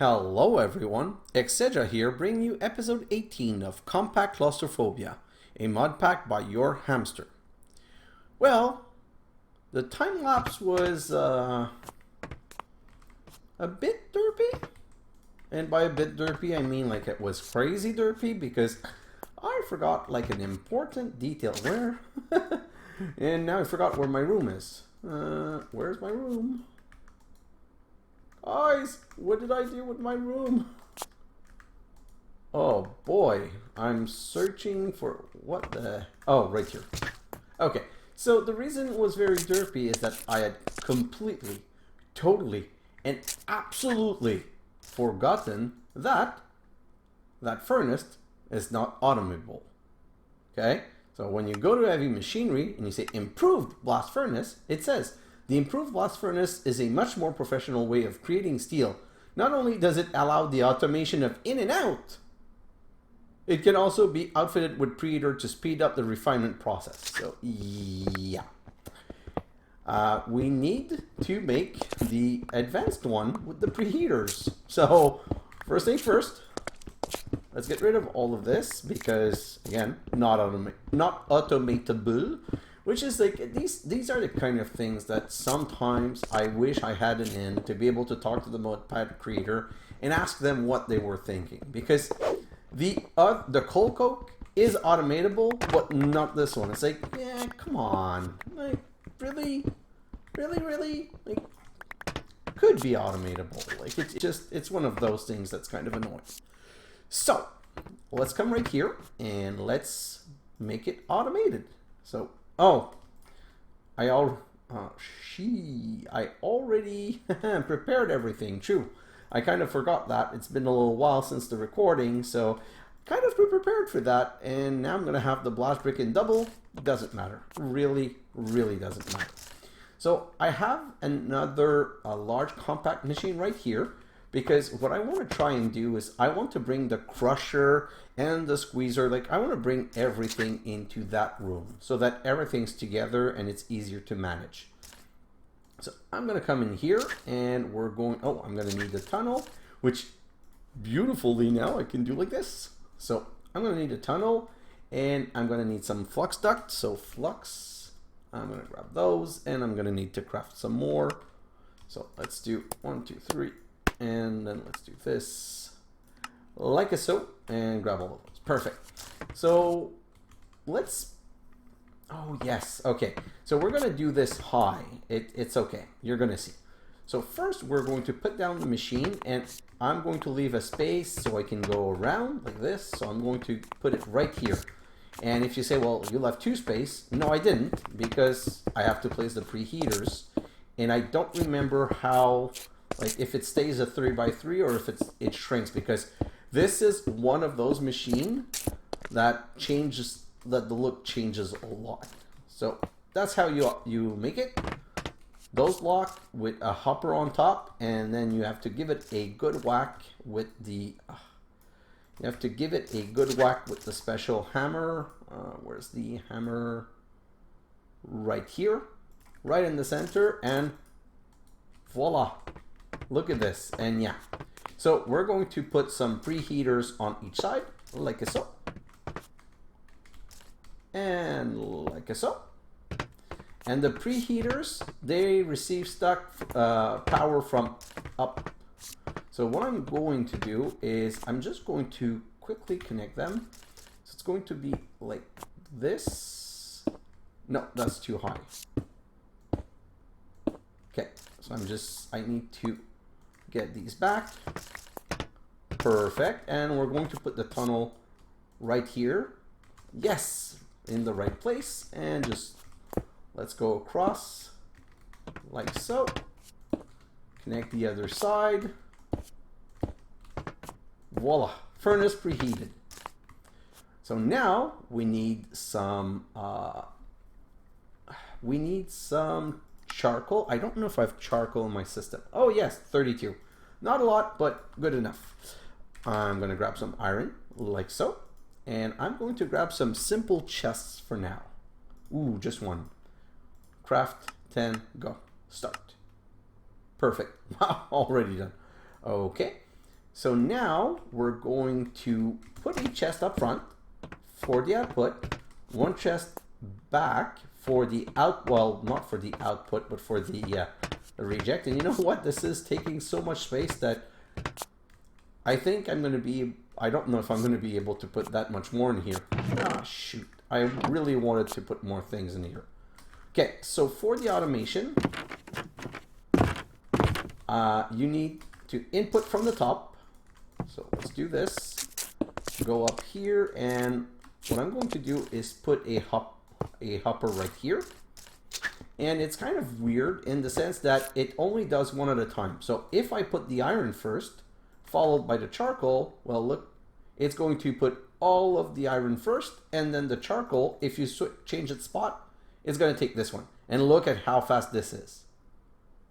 Hello everyone, xHedra here bringing you episode 18 of Compact Claustrophobia, a mod pack by your hamster. Well, the time lapse was a bit derpy, and by a bit derpy I mean like it was crazy derpy because I forgot like an important detail. Where? And now I forgot where my room is. Where's my room? Guys, what did I do with my room? Oh boy, I'm searching for what the... Oh, right here. Okay, so the reason it was very derpy is that I had completely, totally, and absolutely forgotten that that furnace is not automatable. Okay, so when you go to heavy machinery and you say improved blast furnace, it says the improved blast furnace is a much more professional way of creating steel. Not only does it allow the automation of in and out, it can also be outfitted with preheater to speed up the refinement process. So yeah, we need to make the advanced one with the preheaters. So first things first, let's get rid of all of this because again, not automatable. Which is like, these are the kind of things that sometimes I wish I had an in to be able to talk to the Modpack creator and ask them what they were thinking. Because the coal coke is automatable, but not this one. It's like, yeah, come on. Like, really? Like, could be automatable. Like, it's one of those things that's kind of annoying. So, let's come right here and let's make it automated. So, oh, I already prepared everything. True. I kind of forgot that. It's been a little while since the recording, so kind of prepared for that. And now I'm going to have the blast brick in double. Doesn't matter. Really doesn't matter. So I have another large compact machine right here. Because what I want to try and do is I want to bring the crusher and the squeezer, like I want to bring everything into that room so that everything's together and it's easier to manage. So I'm going to come in here and we're going, oh, I'm going to need the tunnel, which beautifully now I can do like this. So I'm going to need a tunnel and I'm going to need some flux duct. So flux, I'm going to grab those and I'm going to need to craft some more. So let's do 1, 2, 3. And then let's do this like so and grab all of those. Perfect. So let's, oh yes, okay. So we're going to do this high. It's okay. You're going to see. So first we're going to put down the machine and I'm going to leave a space so I can go around like this. So I'm going to put it right here. And if you say, well, you left 2 space. No, I didn't, because I have to place the preheaters and I don't remember how, like if it stays a 3x3 or if it shrinks, because this is one of those machines that changes, that the look changes a lot. So that's how you make it. Those lock with a hopper on top, and then you have to give it a good whack with the special hammer. Where's the hammer? Right here, right in the center, and voila. Look at this, and yeah. So we're going to put some preheaters on each side, like so. And like so. And the preheaters, they receive stock power from up. So what I'm going to do is I'm just going to quickly connect them. So it's going to be like this. No, that's too high. Okay, so I need to get these back. Perfect. And we're going to put the tunnel right here. Yes, in the right place. And just let's go across like so. Connect the other side. Voila, furnace preheated. So now we need some charcoal. I don't know if I have charcoal in my system. Oh yes, 32. Not a lot, but good enough. I'm going to grab some iron, like so. And I'm going to grab some simple chests for now. Ooh, just one. Craft, 10, go. Start. Perfect. Wow, already done. Okay. So now we're going to put a chest up front for the output, one chest back for the well, not for the output, but for the reject. And you know what? This is taking so much space that I think I'm going to be, I don't know if I'm going to be able to put that much more in here. Ah, shoot. I really wanted to put more things in here. Okay, so for the automation, you need to input from the top. So let's do this. Go up here, and what I'm going to do is put a hopper right here. And it's kind of weird in the sense that it only does one at a time. So if I put the iron first, followed by the charcoal, well, look, it's going to put all of the iron first, and then the charcoal, if you change its spot, it's going to take this one. And look at how fast this is.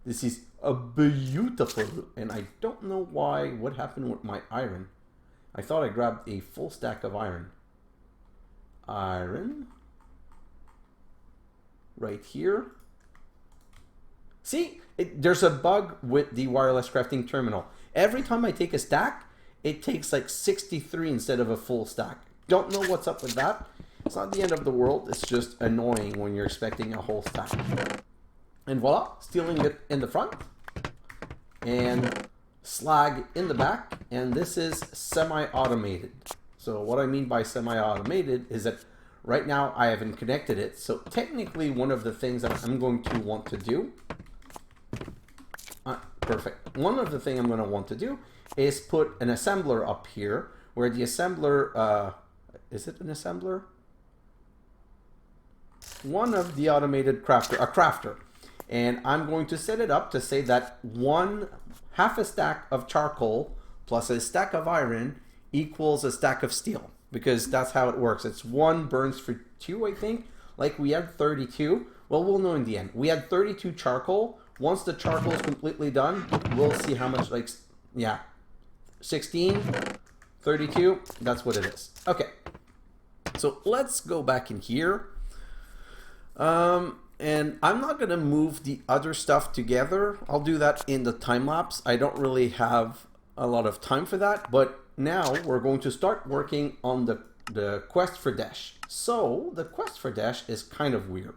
This is a beautiful, and I don't know why, what happened with my iron. I thought I grabbed a full stack of iron. Iron. Right here. See, there's a bug with the wireless crafting terminal. Every time I take a stack, it takes like 63 instead of a full stack. Don't know what's up with that. It's not the end of the world. It's just annoying when you're expecting a whole stack. And voila, stealing it in the front. And slag in the back. And this is semi-automated. So what I mean by semi-automated is that right now I haven't connected it. So technically one of the things that I'm going to want to do, perfect. One of the things I'm going to want to do is put an assembler up here where the assembler, is it an assembler? One of the automated crafter, a crafter. And I'm going to set it up to say that half a stack of charcoal plus a stack of iron equals a stack of steel, because that's how it works. It's 1 burns for 2, I think. Like we had 32. Well, we'll know in the end. We had 32 charcoal. Once the charcoal is completely done, we'll see how much, like, yeah, 16, 32, that's what it is. Okay, so let's go back in here. And I'm not going to move the other stuff together. I'll do that in the time lapse. I don't really have a lot of time for that, but now we're going to start working on the quest for Desh. So the quest for Desh is kind of weird.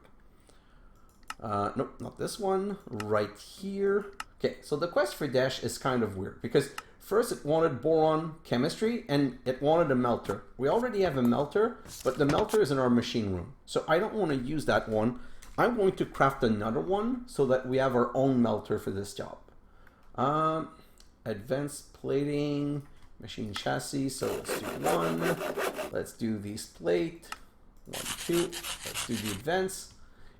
Nope, not this one, right here. Okay, so the quest for Desh is kind of weird because first it wanted boron chemistry and it wanted a melter. We already have a melter, but the melter is in our machine room. So I don't want to use that one. I'm going to craft another one so that we have our own melter for this job. Advanced plating, machine chassis, so let's do 1. Let's do these plate, 1, 2, let's do the advance.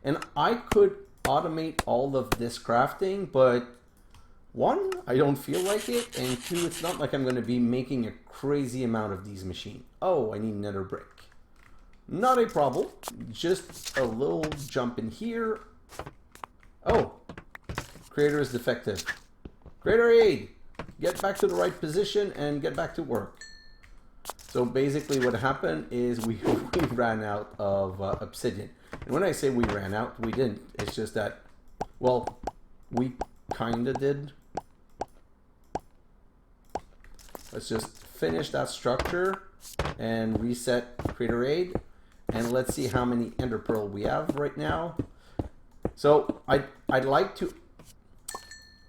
And I could automate all of this crafting, but 1, I don't feel like it, and 2, it's not like I'm going to be making a crazy amount of these machines. Oh, I need nether brick. Not a problem, just a little jump in here. Oh, creator is defective. Creator aid, get back to the right position and get back to work. So basically what happened is we ran out of obsidian. And when I say we ran out, we didn't. It's just that, well, we kind of did. Let's just finish that structure and reset creator aid. And let's see how many ender pearl we have right now. So I'd like to,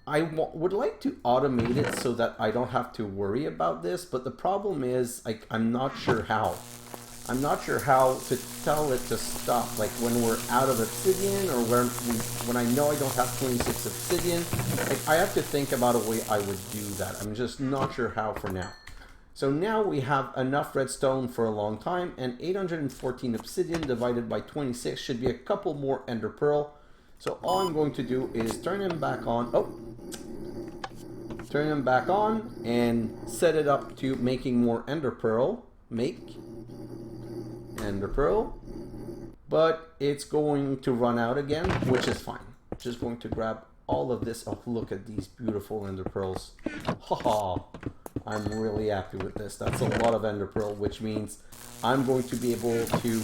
would like to automate it so that I don't have to worry about this. But the problem is, like, I'm not sure how. I'm not sure how to tell it to stop. Like when we're out of obsidian, or when I know I don't have 26 obsidian. Like, I have to think about a way I would do that. I'm just not sure how for now. So now we have enough redstone for a long time, and 814 obsidian divided by 26 should be a couple more ender pearl. So all I'm going to do is turn him back on. Oh, turn him back on and set it up to making more ender pearl. Make ender pearl, but it's going to run out again, which is fine. Just going to grab all of this. Oh, look at these beautiful ender pearls. Haha. I'm really happy with this. That's a lot of ender pearl, which means I'm going to be able to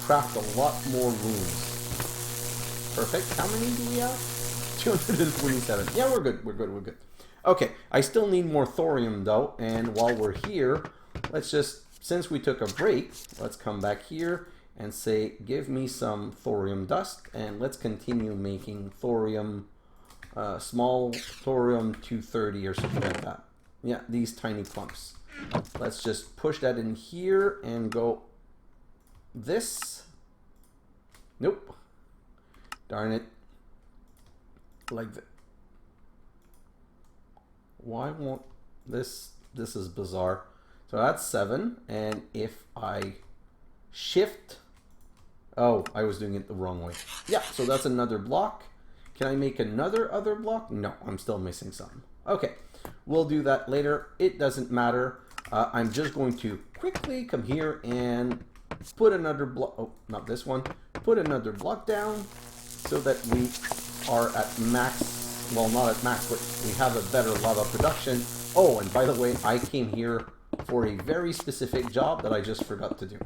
craft a lot more rooms. Perfect. How many do we have? 227. Yeah, we're good. We're good. We're good. Okay, I still need more thorium though, and while we're here, let's just, since we took a break, let's come back here and say, give me some thorium dust, and let's continue making thorium, small thorium 230 or something like that. Yeah, these tiny clumps. Let's just push that in here and go this. Nope. Darn it. Like that. Why won't this? This is bizarre. So that's 7, and if I shift, oh, I was doing it the wrong way. Yeah, so that's another block. Can I make another other block? No, I'm still missing some. Okay, we'll do that later. It doesn't matter. I'm just going to quickly come here and put another block. Oh, not this one. Put another block down so that we are at max. Well, not at max, but we have a better lava production. Oh, and by the way, I came here for a very specific job that I just forgot to do.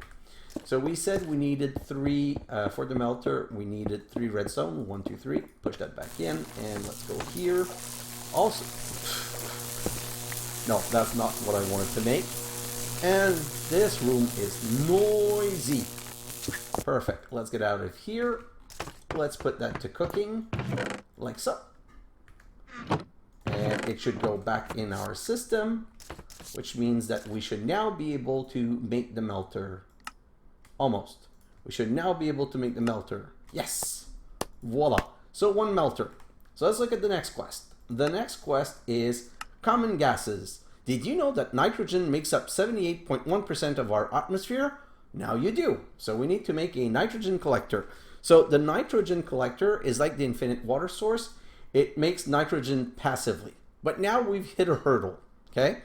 So we said we needed 3 for the melter. We needed 3 redstone. 1, 2, 3. Push that back in, and let's go here. Also, no, that's not what I wanted to make. And this room is noisy. Perfect. Let's get out of here. Let's put that to cooking, like so. And it should go back in our system, which means that we should now be able to make the melter. Almost. We should now be able to make the melter. Yes! Voila. So 1 melter. So let's look at the next quest. The next quest is common gases. Did you know that nitrogen makes up 78.1% of our atmosphere? Now you do. So we need to make a nitrogen collector. So the nitrogen collector is like the infinite water source. It makes nitrogen passively. But now we've hit a hurdle, okay?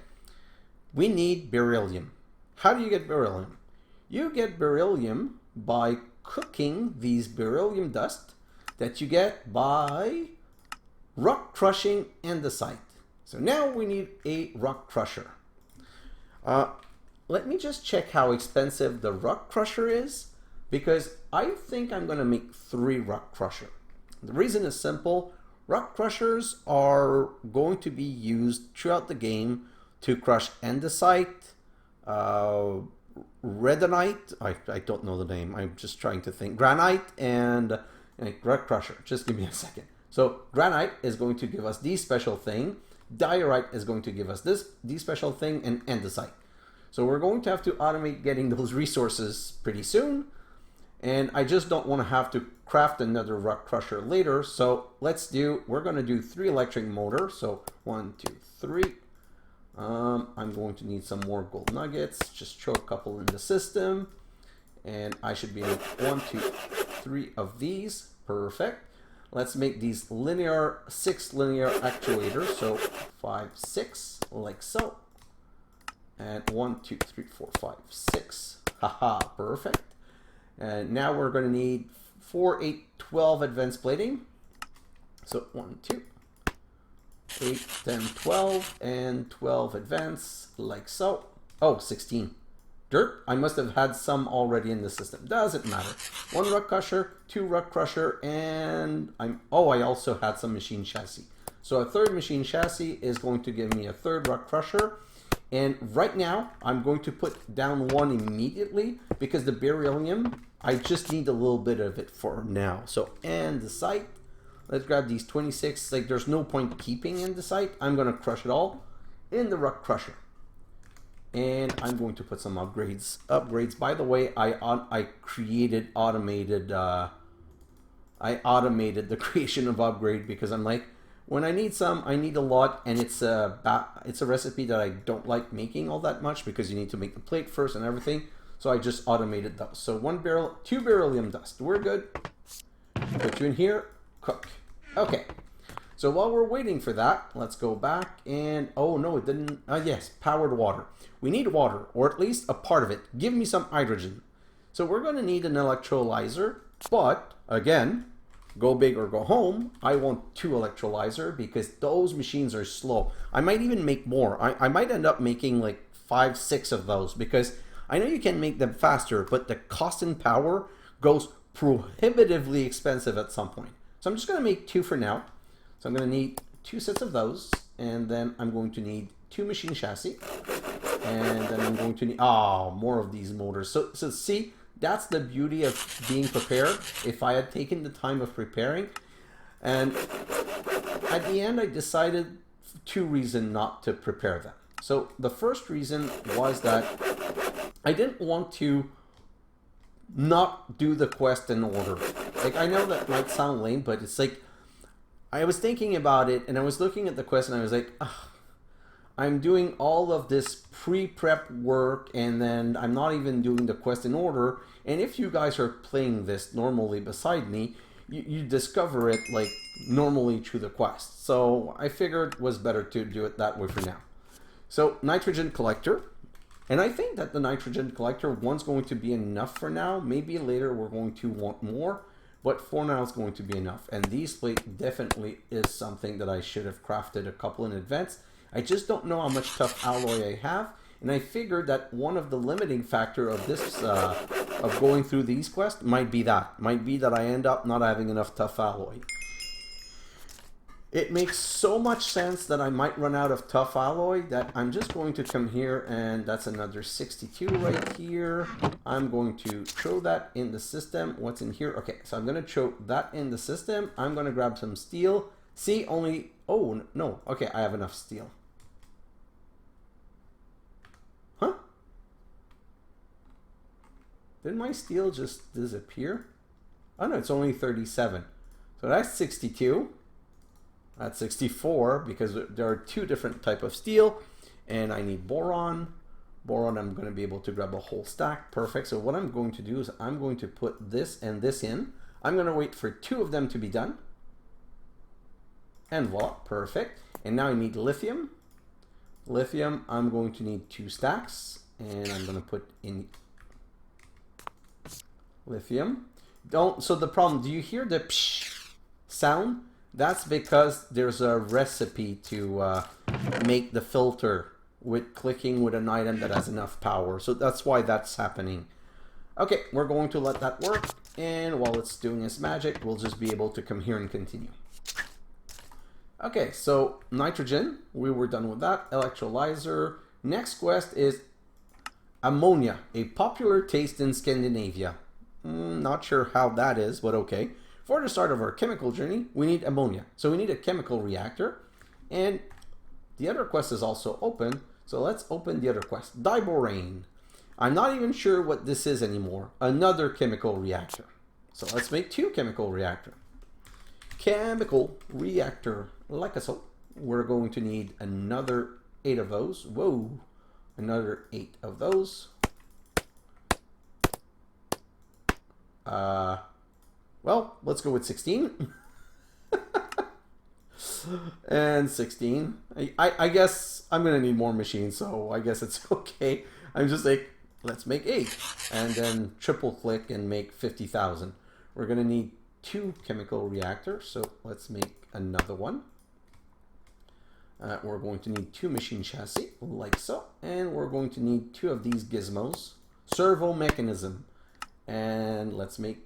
We need beryllium. How do you get beryllium? You get beryllium by cooking these beryllium dust that you get by rock crushing andesite. So now we need a rock crusher. Let me just check how expensive the rock crusher is, because I think I'm going to make 3 rock crusher. The reason is simple. Rock crushers are going to be used throughout the game to crush andesite, redonite, I don't know the name, I'm just trying to think, granite, and rock crusher. Just give me a second. So granite is going to give us the special thing, diorite is going to give us the special thing, and andesite. So we're going to have to automate getting those resources pretty soon. And I just don't want to have to craft another rock crusher later. So we're going to do 3 electric motor. So 1, 2, 3. I'm going to need some more gold nuggets. Just throw a couple in the system. And I should be able to 1, 2, 3 of these. Perfect. Let's make these 6 linear actuators. So 5, 6, like so. And 1, 2, 3, 4, 5, 6. Haha, perfect. And now we're going to need 4, 8, 12 advanced plating. So 1, 2, 8, 10, 12, and 12 advance, like so. Oh, 16. Dirt. I must have had some already in the system. Doesn't matter. 1 rock crusher, 2 rock crusher, and I also had some machine chassis. So a 3rd machine chassis is going to give me a 3rd rock crusher. And right now, I'm going to put down 1 immediately because the beryllium, I just need a little bit of it for now. So andesite, let's grab these 26. Like, there's no point keeping andesite. I'm going to crush it all in the rock crusher. And I'm going to put some upgrades. By the way, I automated the creation of upgrade because I'm like, when I need some, I need a lot, and it's a recipe that I don't like making all that much because you need to make the plate first and everything. So I just automated those. So 2 beryllium dust. We're good. Put you in here. Cook. Okay. So while we're waiting for that, let's go back and oh no, it didn't. Yes, powered water. We need water, or at least a part of it. Give me some hydrogen. So we're going to need an electrolyzer, but again, go big or go home. I want 2 electrolyzer because those machines are slow. I might even make more. I might end up making like 5, 6 of those because I know you can make them faster, but the cost and power goes prohibitively expensive at some point. So I'm just going to make 2 for now. So I'm going to need 2 sets of those. and then I'm going to need 2 machine chassis, and then I'm going to need, oh, more of these motors. So see, that's the beauty of being prepared. If I had taken the time of preparing, and at the end I decided 2 reasons not to prepare them. So the first reason was that I didn't want to not do the quest in order. Like, I know that might sound lame, but it's like, I was thinking about it and I was looking at the quest and I was like, I'm doing all of this pre-prep work and then I'm not even doing the quest in order. And if you guys are playing this normally beside me, you discover it like normally through the quest. So I figured it was better to do it that way for now. So nitrogen collector. And I think that the nitrogen collector one's going to be enough for now. Maybe later we're going to want more, but for now it's going to be enough. And these plate definitely is something that I should have crafted a couple in advance. I just don't know how much tough alloy I have. And I figured that one of the limiting factor of this, of going through these quests might be that I end up not having enough tough alloy. It makes so much sense that I might run out of tough alloy that I'm just going to come here, and that's another 62 right here. I'm going to throw that in the system. What's in here? Okay, so I'm going to throw that in the system. I'm going to grab some steel. See, only, oh, no. Okay, I have enough steel. Huh? Did my steel just disappear? Oh, no, it's only 37. So that's 62. That's 64 because there are 2 different type of steel, and I need boron. Boron, I'm going to be able to grab a whole stack. Perfect. So what I'm going to do is I'm going to put this and this in. I'm going to wait for 2 of them to be done. And voila, perfect. And now I need lithium. Lithium, I'm going to need 2 stacks, and I'm going to put in lithium. So the problem, do you hear the psh sound? That's because there's a recipe to make the filter with clicking with an item that has enough power. So that's why that's happening. Okay, we're going to let that work. And while it's doing its magic, we'll just be able to come here and continue. Okay, so nitrogen, we were done with that. Electrolyzer. Next quest is ammonia, a popular taste in Scandinavia. Not sure how that is, but okay. For the start of our chemical journey, we need ammonia. So we need a chemical reactor. And the other quest is also open. So let's open the other quest. Diborane. I'm not even sure what this is anymore. Another chemical reactor. So let's make 2 chemical reactor. Chemical reactor, like so. We're going to need another 8 of those. Whoa. Another 8 of those. Well, let's go with 16. And 16. I guess I'm going to need more machines, so I guess it's okay. I'm just like, let's make 8. And then triple click and make 50,000. We're going to need 2 chemical reactors, so let's make another one. We're going to need 2 machine chassis, like so. And we're going to need 2 of these gizmos. Servo mechanism. And let's make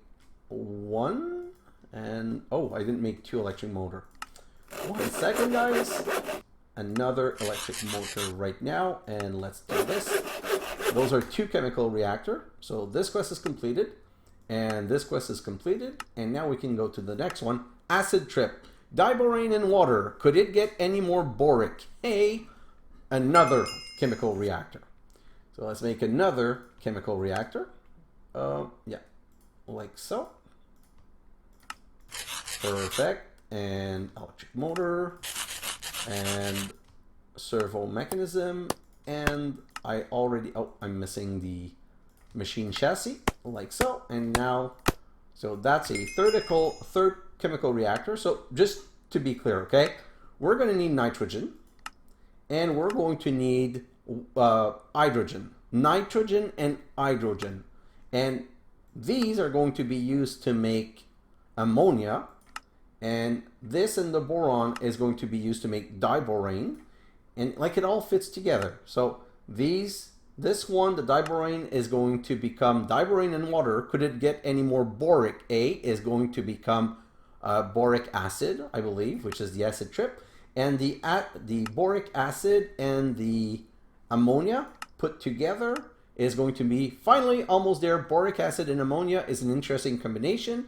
1. And, oh, I didn't make 2 electric motor. 1 second, guys. Another electric motor right now. And let's do this. Those are 2 chemical reactor. So this quest is completed. And this quest is completed. And now we can go to the next one. Acid trip. Diborane in water. Could it get any more boric? Another chemical reactor. So let's make another chemical reactor. Yeah, like so. Perfect. And electric motor. And servo mechanism. And I already, oh, I'm missing the machine chassis, like so. And now, so that's a third chemical reactor. So just to be clear, okay, we're going to need nitrogen, and we're going to need hydrogen, nitrogen and hydrogen, and these are going to be used to make ammonia, and this and the boron is going to be used to make diborane, and like it all fits together. So this one, the diborane, is going to become diborane in water. Could it get any more boric? A is going to become boric acid, I believe, which is the acid trip. And the boric acid and the ammonia put together is going to be finally almost there. Boric acid and ammonia is an interesting combination.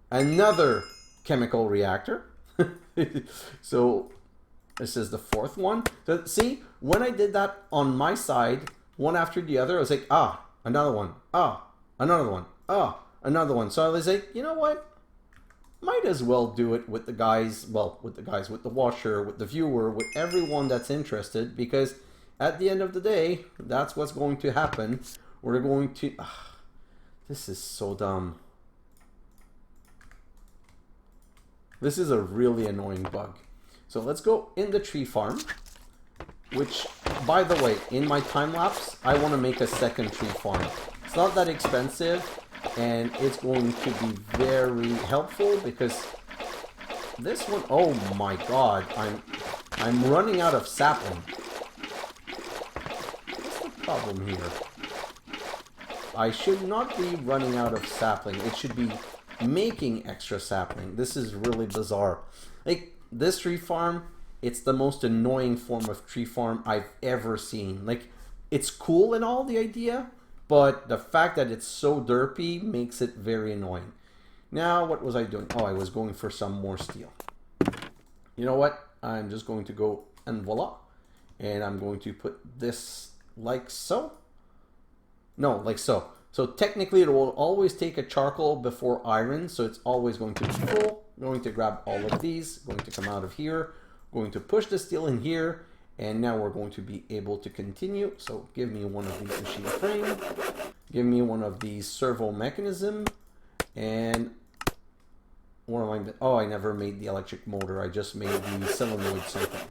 Another chemical reactor. So this is the fourth one. So see, when I did that on my side, one after the other, I was like, ah, another one, ah, another one, ah, another one. So I was like, you know what? Might as well do it with the guys, well, with the washer, with the viewer, with everyone that's interested, because at the end of the day, that's what's going to happen. We're going to, this is so dumb. This is a really annoying bug. So let's go in the tree farm, which, by the way, in my time lapse, I want to make a second tree farm. It's not that expensive, and it's going to be very helpful because this one, oh my god, I'm running out of sapling. What's the problem here? I should not be running out of sapling. It should be making extra sapling. This is really bizarre. Like, this tree farm, it's the most annoying form of tree farm I've ever seen. Like, it's cool and all, the idea, but the fact that it's so derpy makes it very annoying. Now, what was I doing? Oh, I was going for some more steel. You know what? I'm just going to go and voila. And I'm going to put this like so. No, like so. So technically it will always take a charcoal before iron, so it's always going to be full. I'm going to grab all of these, going to come out of here, going to push the steel in here, and now we're going to be able to continue. So give me one of these machine frame, give me one of these servo mechanism, and what am I? Oh, I never made the electric motor. I just made the solenoid something.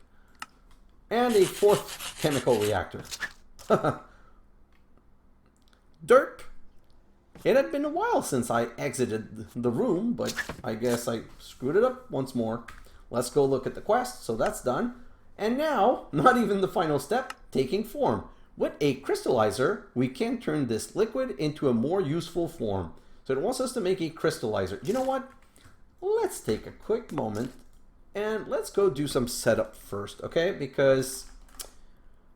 And a fourth chemical reactor. Derp. It had been a while since I exited the room, but I guess I screwed it up once more. Let's go look at the quest. So that's done. And now, not even the final step, taking form. With a crystallizer, we can turn this liquid into a more useful form. So it wants us to make a crystallizer. You know what? Let's take a quick moment and let's go do some setup first, okay? Because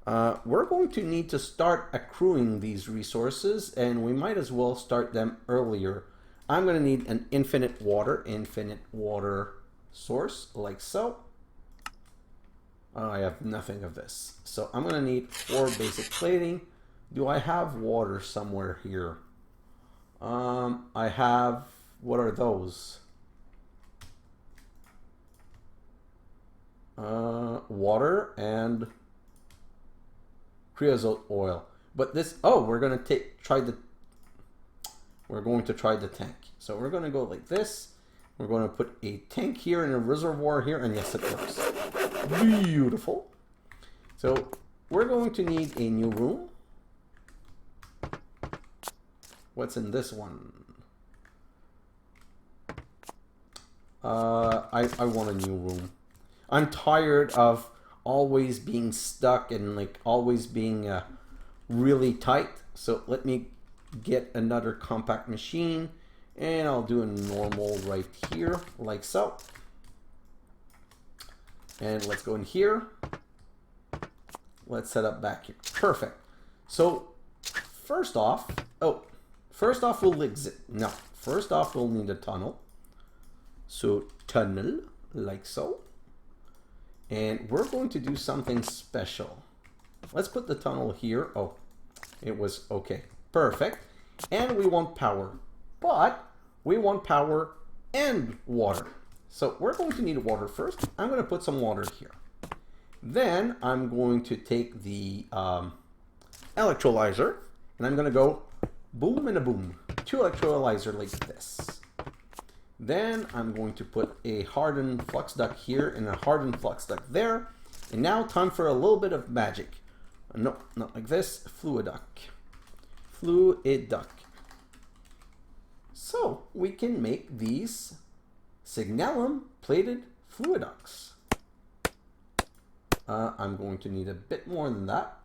we're going to need to start accruing these resources, and we might as well start them earlier. I'm going to need an infinite water source, like so. I have nothing of this. So I'm going to need 4 basic plating. Do I have water somewhere here? I have, what are those? Water and creosote oil. But this, oh, we're going to try the tank. So we're going to go like this. We're going to put a tank here and a reservoir here, and yes, it works. Beautiful. So we're going to need a new room. What's in this one? I want a new room. I'm tired of always being stuck and like always being really tight. So let me get another compact machine, and I'll do a normal right here, like so. And let's go in here. Let's set up back here. Perfect. So first off, we'll exit. No, first off, we'll need a tunnel. So tunnel, like so. And we're going to do something special. Let's put the tunnel here. Oh, it was okay. Perfect. And we want power. But we want power and water. So we're going to need water first. I'm going to put some water here. Then I'm going to take the electrolyzer, and I'm going to go boom and a boom. 2 electrolyzer like this. Then I'm going to put a hardened flux duct here and a hardened flux duct there. And now time for a little bit of magic. No, not like this. Fluid duct. Fluid duct. So we can make these signalum plated fluid ducts. I'm going to need a bit more than that.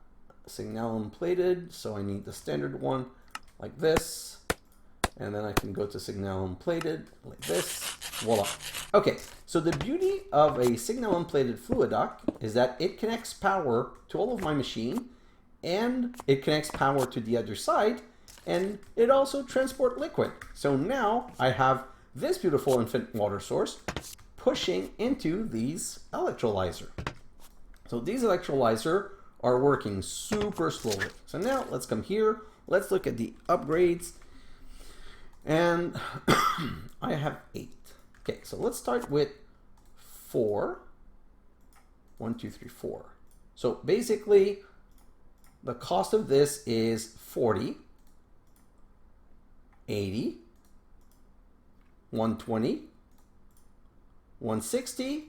Signalum plated, so I need the standard one like this. And then I can go to signalum plated like this. Voila. Okay, so the beauty of a signal unplated fluid duct is that it connects power to all of my machine, and it connects power to the other side, and it also transports liquid. So now I have this beautiful infinite water source pushing into these electrolyzer. So these electrolyzer are working super slowly. So now let's come here. Let's look at the upgrades. And I have 8. Okay, so let's start with 4. 1, 2, 3, 4. So basically, the cost of this is 40, 80, 120, 160,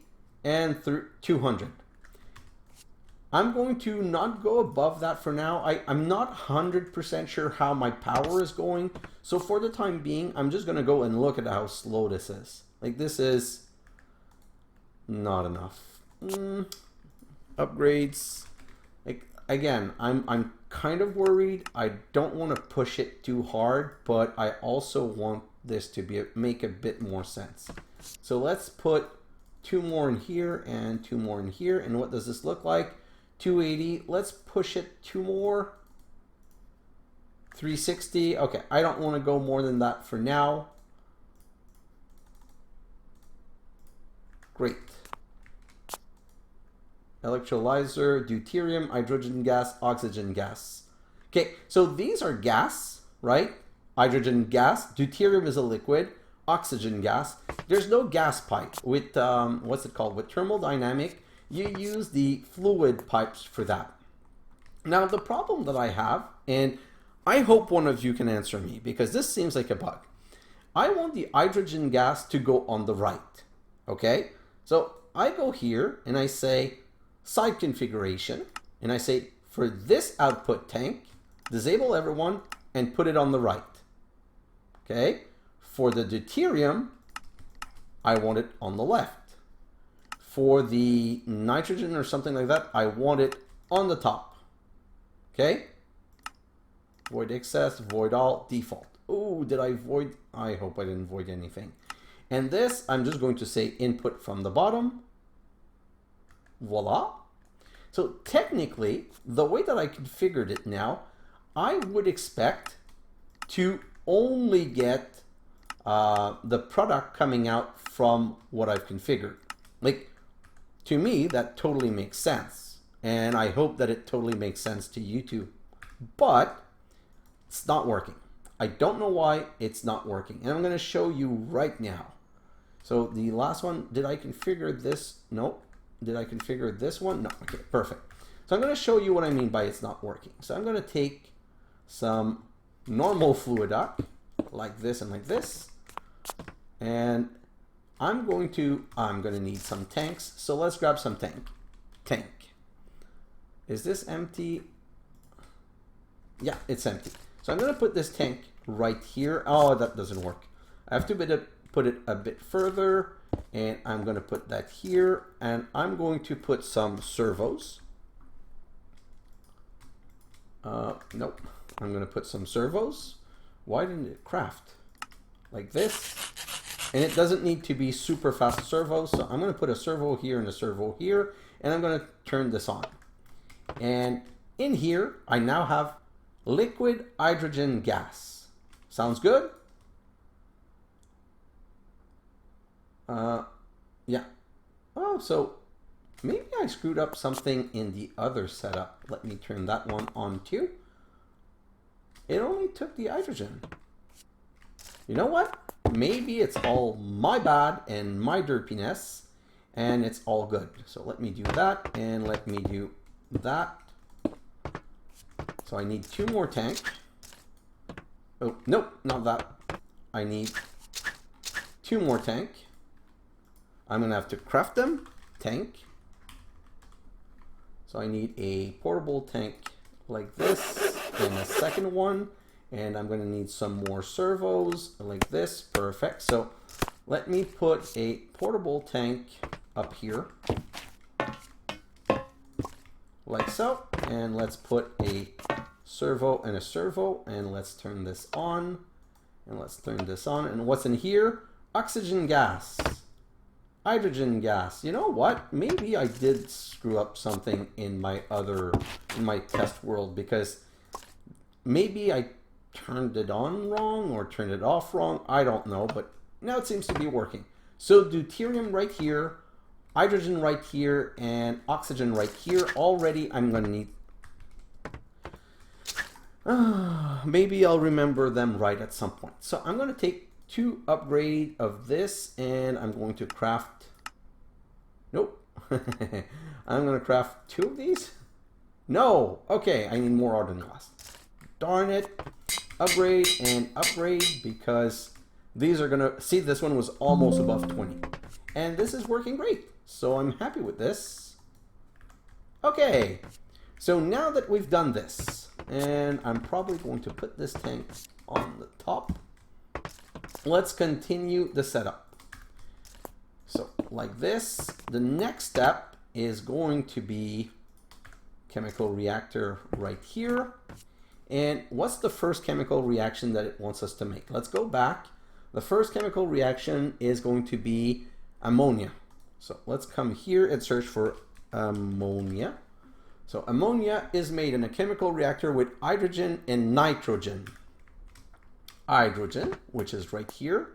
and 200. I'm going to not go above that for now. I'm not 100% sure how my power is going. So for the time being, I'm just going to go and look at how slow this is. Like, this is not enough. Upgrades. Like, again, I'm kind of worried. I don't want to push it too hard, but I also want this to make a bit more sense. So let's put 2 more in here and 2 more in here. And what does this look like? 280. Let's push it 2 more. 360. Okay, I don't want to go more than that for now. Great. Electrolyzer, deuterium, hydrogen gas, oxygen gas. Okay, so these are gas, right? Hydrogen gas. Deuterium is a liquid. Oxygen gas. There's no gas pipe. With, what's it called? With thermodynamic, you use the fluid pipes for that. Now, the problem that I have, and I hope one of you can answer me, because this seems like a bug. I want the hydrogen gas to go on the right, okay? So I go here and I say side configuration, and I say for this output tank, disable everyone and put it on the right, okay? For the deuterium, I want it on the left. For the nitrogen or something like that, I want it on the top. Okay? Void excess, void all, default. Oh, did I void? I hope I didn't void anything. And this, I'm just going to say input from the bottom. Voila. So technically, the way that I configured it now, I would expect to only get the product coming out from what I've configured. Like, to me, that totally makes sense. And I hope that it totally makes sense to you too. But it's not working. I don't know why it's not working. And I'm going to show you right now. So the last one, did I configure this? No. Did I configure this one? No. Okay, perfect. So I'm going to show you what I mean by it's not working. So I'm going to take some normal fluid duct, like this and like this. And I'm going to need some tanks. So let's grab some tank. Is this empty? Yeah, it's empty. So I'm going to put this tank right here. Oh, that doesn't work. I have to put it a bit further, and I'm going to put that here, and I'm going to put some servos. Nope. I'm going to put some servos. Why didn't it craft? Like this. And it doesn't need to be super fast servos, so I'm going to put a servo here and a servo here, and I'm going to turn this on. And in here, I now have liquid hydrogen gas. Sounds good? Yeah. Oh, so maybe I screwed up something in the other setup. Let me turn that one on too. It only took the hydrogen. You know what? Maybe it's all my bad and my derpiness, and it's all good. So let me do that, and let me do that. So I need 2 more tanks. Oh, nope, not that. I need 2 more tank. I'm going to have to craft them. Tank. So I need a portable tank like this, and a second one. And I'm going to need some more servos like this. Perfect. So let me put a portable tank up here. Like so. And let's put a servo and a servo. And let's turn this on. And let's turn this on. And what's in here? Oxygen gas. Hydrogen gas. You know what? Maybe I did screw up something in my test world, because maybe I turned it on wrong or turned it off wrong. I don't know, but now it seems to be working. So deuterium right here, hydrogen right here, and oxygen right here. Already I'm going to need... maybe I'll remember them right at some point. So I'm going to take 2 upgrade of this, and I'm going to craft... Nope. I'm going to craft 2 of these? No. Okay, I need more argon glass. Darn it. Upgrade and upgrade, because these are going to... See, this one was almost above 20. And this is working great. So I'm happy with this. Okay. So now that we've done this, and I'm probably going to put this tank on the top, let's continue the setup. So like this, the next step is going to be chemical reactor right here. And what's the first chemical reaction that it wants us to make? Let's go back. The first chemical reaction is going to be ammonia. So let's come here and search for ammonia. So ammonia is made in a chemical reactor with hydrogen and nitrogen. Hydrogen, which is right here.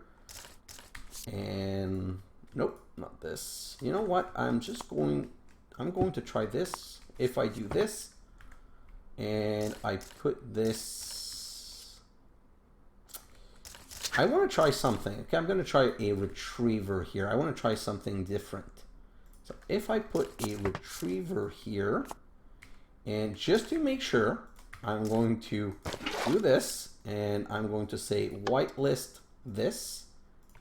And nope, not this. You know what? I'm going to try this. If I do this and I put this, I want to try something. Okay, I'm going to try a retriever here. I want to try something different. So if I put a retriever here, and just to make sure, I'm going to do this, and I'm going to say whitelist this,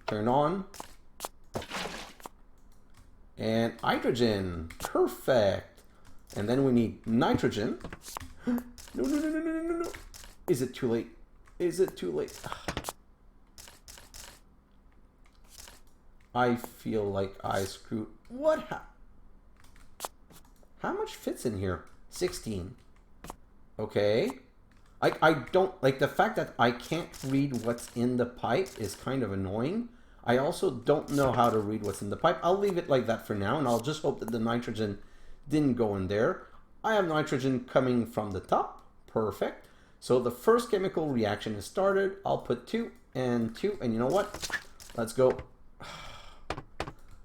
turn on, and hydrogen, perfect. And then we need nitrogen. No, no, no, no, no, no, no. Is it too late? Is it too late? I feel like I screwed. What? How much fits in here? 16. Okay. I don't like the fact that I can't read what's in the pipe is kind of annoying. I also don't know how to read what's in the pipe. I'll leave it like that for now, and I'll just hope that the nitrogen didn't go in there. I have nitrogen coming from the top. Perfect. So the first chemical reaction is started. I'll put 2 and 2, and you know what? Let's go.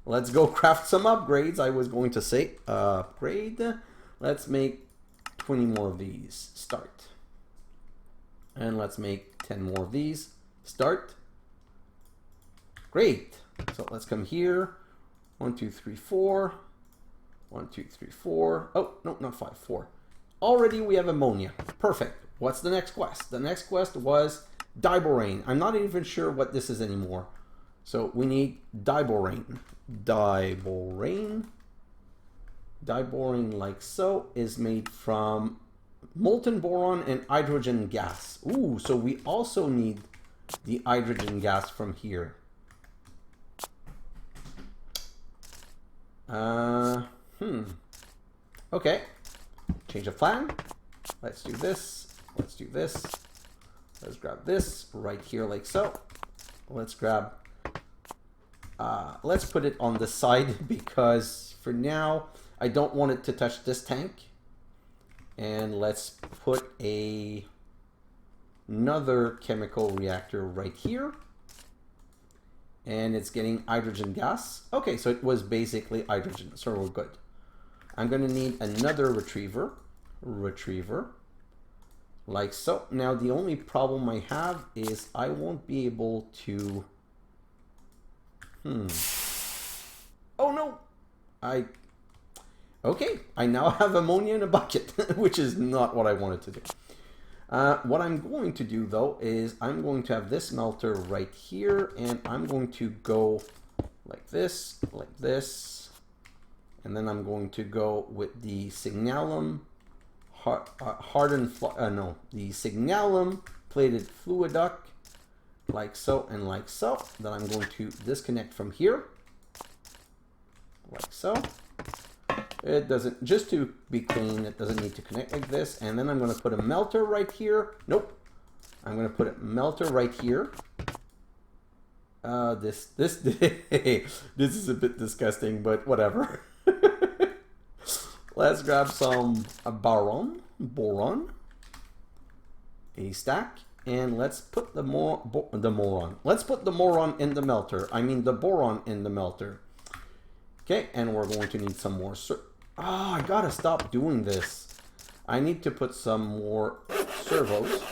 Let's go craft some upgrades. I was going to say upgrade. Let's make 20 more of these. Start. And let's make 10 more of these. Start. Great. So let's come here. 1, 2, 3, 4. 1, 2, 3, 4. Oh, no, not 5, 4. Already we have ammonia. Perfect. What's the next quest? The next quest was diborane. I'm not even sure what this is anymore. So we need diborane. Diborane. Diborane, like so, is made from molten boron and hydrogen gas. Ooh, so we also need the hydrogen gas from here. Okay. Change of plan. Let's do this. Let's do this. Let's grab this right here like so. Let's grab... let's put it on the side because for now I don't want it to touch this tank. And let's put another chemical reactor right here. And it's getting hydrogen gas. Okay, so it was basically hydrogen, so we're good. I'm going to need another retriever. Like so. Now the only problem I have is I won't be able to... Oh no! Okay, I now have ammonia in a bucket, which is not what I wanted to do. What I'm going to do though is I'm going to have this melter right here, and I'm going to go like this, and then I'm going to go with the signalum the signalum plated fluid duct, like so and like so. Then I'm going to disconnect from here, like so. It doesn't, just to be clean, it doesn't need to connect like this. And then I'm going to put a melter right here. Nope. I'm going to put a melter right here. this is a bit disgusting, but whatever. Let's grab some boron, a stack, and let's put the moron. Let's put the moron in the melter. I mean the boron in the melter. Okay, and we're going to need some more. I gotta stop doing this. I need to put some more servos.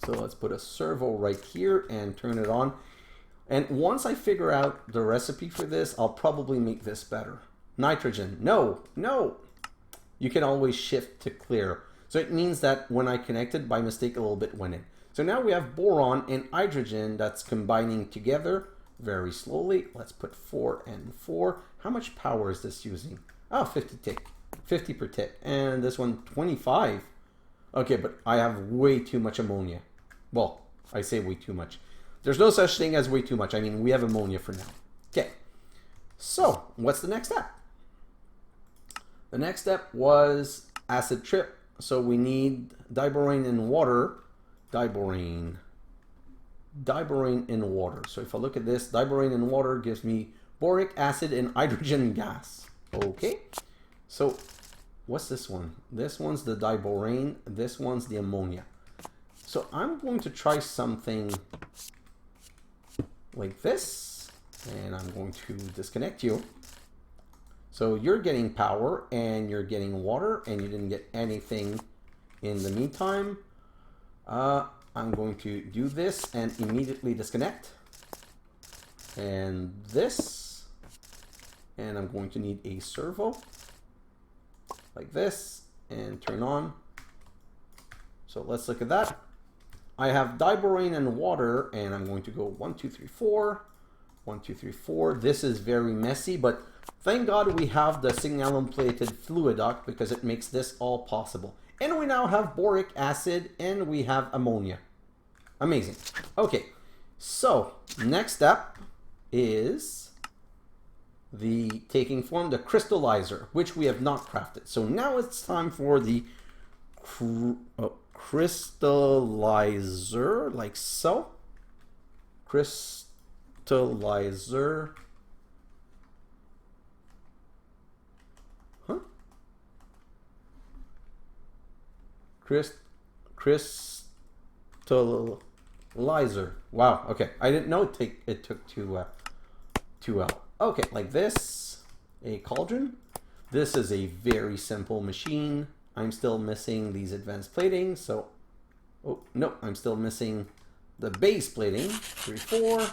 So let's put a servo right here and turn it on. And once I figure out the recipe for this, I'll probably make this better. Nitrogen. No, no. You can always shift to clear. So it means that when I connected by mistake, a little bit went in. So now we have boron and hydrogen that's combining together very slowly. Let's put 4 and 4. How much power is this using? Oh, 50 tick. 50 per tick. And this one, 25. Okay, but I have way too much ammonia. Well, I say way too much. There's no such thing as way too much. I mean, we have ammonia for now. Okay. So, what's the next step? The next step was acid trip. So we need diborane in water. Diborane in water. So if I look at this, diborane in water gives me boric acid and hydrogen gas. Okay. So what's this one? This one's the diborane. This one's the ammonia. So I'm going to try something like this, and I'm going to disconnect you. So you're getting power and you're getting water, and you didn't get anything in the meantime. I'm going to do this and immediately disconnect. And this, and I'm going to need a servo like this and turn on. So let's look at that. I have diborane and water, and I'm going to go 1, 2, 3, 4. 1, 2, 3, 4. This is very messy, but thank God we have the signalum plated fluid duct because it makes this all possible. And we now have boric acid and we have ammonia. Amazing. Okay, so next step is the taking form, the crystallizer, which we have not crafted. So now it's time for the crystallizer, like so. Crystallizer. Huh? Crystallizer. Wow. Okay. I didn't know it took two L. Okay, like this. A cauldron. This is a very simple machine. I'm still missing these advanced plating, so no, I'm still missing the base plating, 3, 4,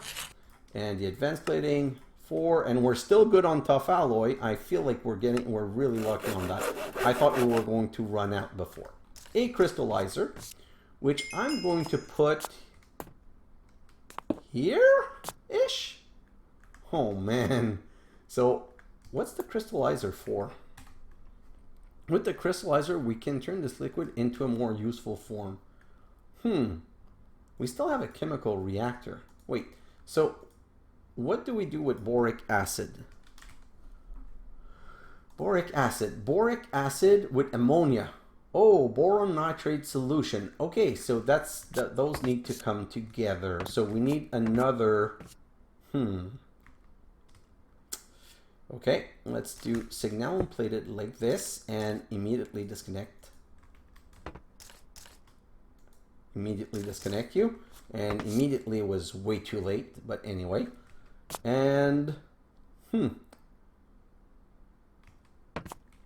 and the advanced plating, 4, and we're still good on tough alloy. I feel like we're really lucky on that. I thought we were going to run out before. A crystallizer, which I'm going to put here-ish. Oh man. So what's the crystallizer for? With the crystallizer, we can turn this liquid into a more useful form. We still have a chemical reactor. Wait, so what do we do with boric acid? Boric acid with ammonia. Oh, boron nitrate solution. Okay, so those need to come together. So we need another, Okay, let's do signalum plated like this and immediately disconnect. Immediately disconnect you. And immediately it was way too late, but anyway. And,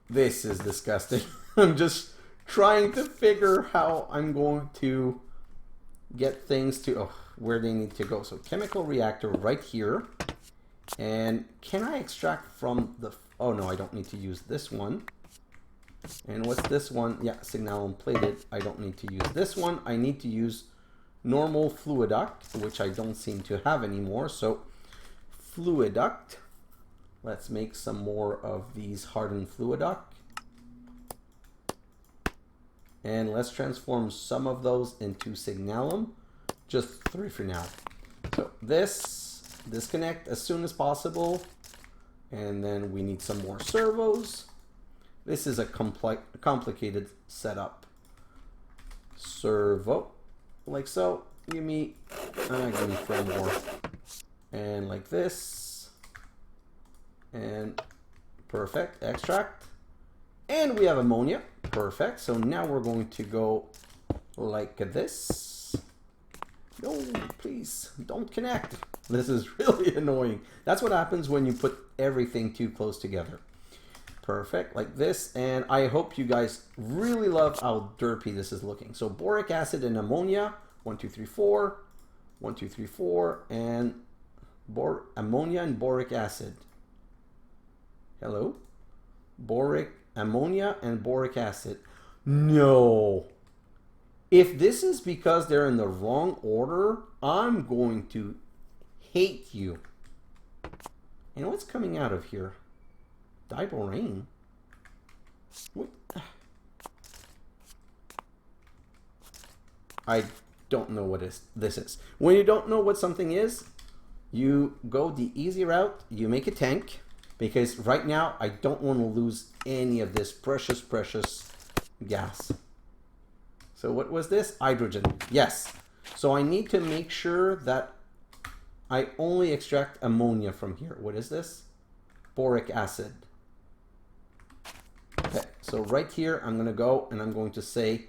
this is disgusting. I'm just trying to figure how I'm going to get things to, where they need to go. So chemical reactor right here. And can I extract from the, oh no, I don't need to use this one. And what's this one? Yeah, signalum plated. I don't need to use this one. I need to use normal fluid duct, which I don't seem to have anymore. So fluid duct. Let's make some more of these hardened fluid duct. And let's transform some of those into signalum. Just 3 for now. So this, disconnect as soon as possible. And then we need some more servos. This is a complicated setup. Servo, like so. Give me 4 more. And like this. And perfect. Extract. And we have ammonia. Perfect. So now we're going to go like this. No, please don't connect. This is really annoying. That's what happens when you put everything too close together. Perfect, like this. And I hope you guys really love how derpy this is looking. So boric acid and ammonia. 1, 2, 3, 4. 1, 2, 3, 4. And ammonia and boric acid. Hello? Ammonia and boric acid. No. If this is because they're in the wrong order, I'm going to hate you. And what's coming out of here? Diborane? What? I don't know what this is. When you don't know what something is, you go the easy route. You make a tank. Because right now, I don't want to lose any of this precious, precious gas. So what was this? Hydrogen. Yes. So I need to make sure that I only extract ammonia from here. What is this? Boric acid. Okay. So right here, I'm going to go and I'm going to say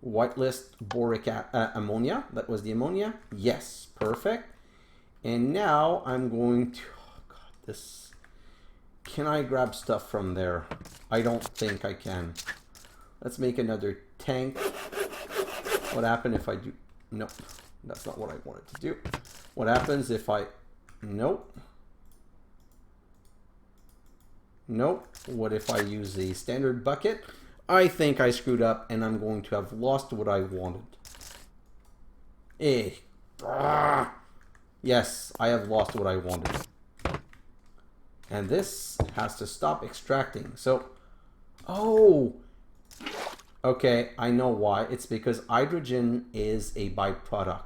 whitelist boric ammonia. That was the ammonia. Yes. Perfect. And now I'm going to... Oh God, this... Can I grab stuff from there? I don't think I can. Let's make another tank. What happened if I do... Nope. That's not what I wanted to do. What happens if I... Nope. Nope. What if I use a standard bucket? I think I screwed up and I'm going to have lost what I wanted. Yes, I have lost what I wanted. And this has to stop extracting. So, oh, okay, I know why. It's because hydrogen is a byproduct.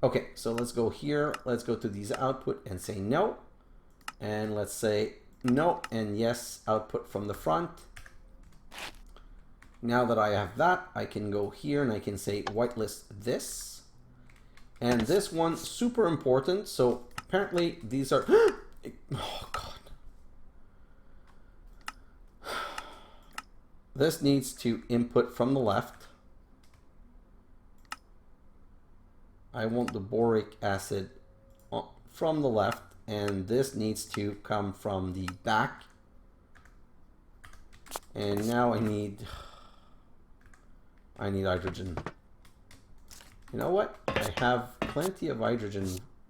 Okay, so let's go here. Let's go to these output and say no. And let's say no and yes, output from the front. Now that I have that, I can go here and I can say whitelist this. And this one, super important. So apparently these are... Oh, God. This needs to input from the left. I want the boric acid from the left, and this needs to come from the back. And now I need hydrogen. You know what? I have plenty of hydrogen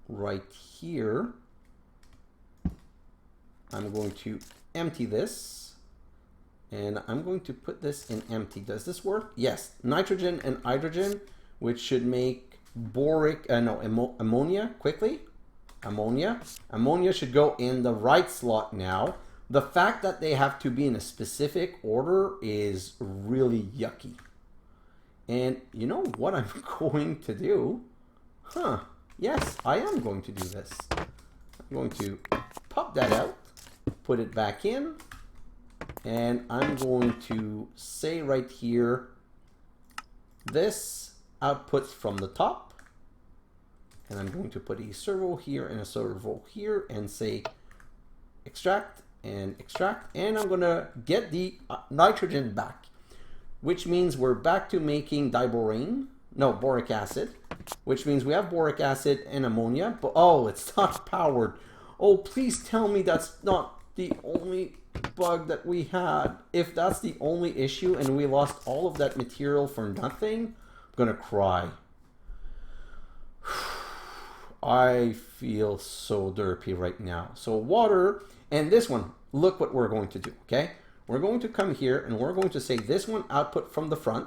right here. I'm going to empty this and I'm going to put this in empty. Does this work? Yes. Nitrogen and hydrogen, which should make ammonia quickly. Ammonia should go in the right slot now. The fact that they have to be in a specific order is really yucky. And you know what I'm going to do? Yes, I am going to do this. I'm going to pop that out. Put it back in, and I'm going to say right here, this outputs from the top, and I'm going to put a servo here and a servo here and say extract, and I'm going to get the nitrogen back, which means we're back to making boric acid, which means we have boric acid and ammonia, but oh, it's not powered. Oh, please tell me that's not the only bug that we had. If that's the only issue and we lost all of that material for nothing, I'm gonna cry. I feel so derpy right now. So water, and this one, look what we're going to do, okay? We're going to come here and we're going to say this one output from the front,